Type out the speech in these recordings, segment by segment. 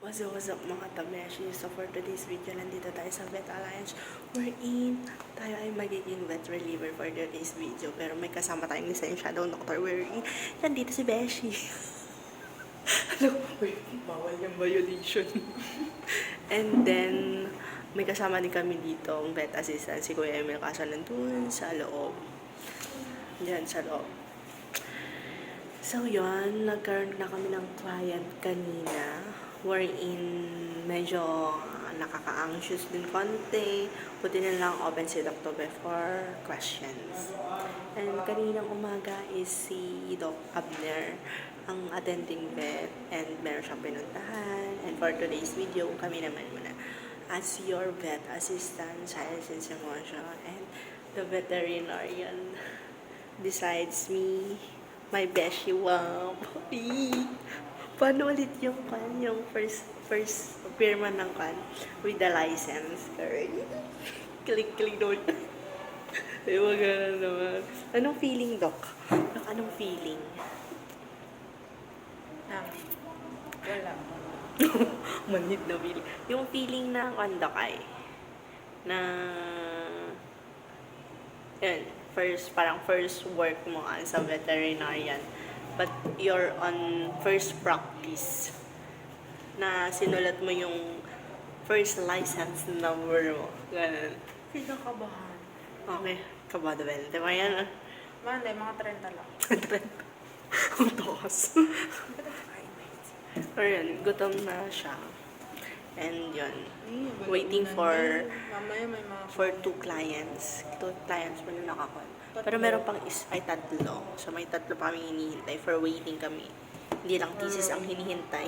What's up mga tabeshi? So for today's video, nandito tayo sa Vet Alliance wherein tayo ay magiging vet reliever for today's video. Pero may kasama tayong lisensyadong doktor wherein nandito si Beshi. Ano? Wait, bawal yung violation. And then, may kasama din kami dito ang vet assistant, si Kuya Emil, kaso nandun sa loob. Diyan sa loob. So yun, nagkaroon na kami ng client kanina wherein medyo nakaka-anxious din konti. Buti na lang open si Dr. before questions. And kaninang umaga is si Doc Abner, ang attending vet, and meron siyang pinuntahan. And for today's video, kami naman muna as your vet assistant, Science and Emotion, and the veterinarian besides me, my beshi. Wow. Paano ulit yung first pirma ng with the license? Click doon. Ewan ka na naman. Anong feeling, Doc? Doc, anong feeling? Wala. Manhid na feeling. Yung feeling na Doc ay na yun, parang first work mo as a veterinarian, but you're on first practice na sinulat mo yung first license number mo. Ganun. Kinakabahan. Okay. Kabado 20 ba yan? Mande, mga 30 lang. Ang taas. Or yun, gutom na siya. And yun, waiting for Mamaya may mga for 2 clients. 2 clients mo na nakakon. Pero meron pang tatlo. So may tatlo pa kami hinihintay. For waiting kami. Hindi lang thesis ang hinihintay.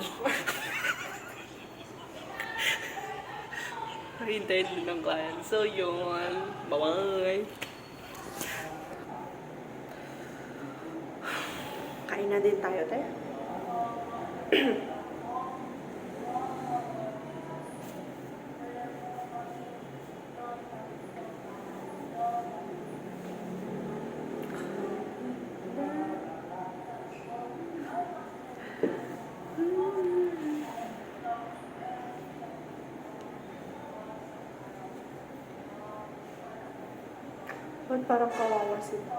Hintayin din ng client. So yun. Bye-bye. Kain na din tayo, te. Ba't parang kawawa sila?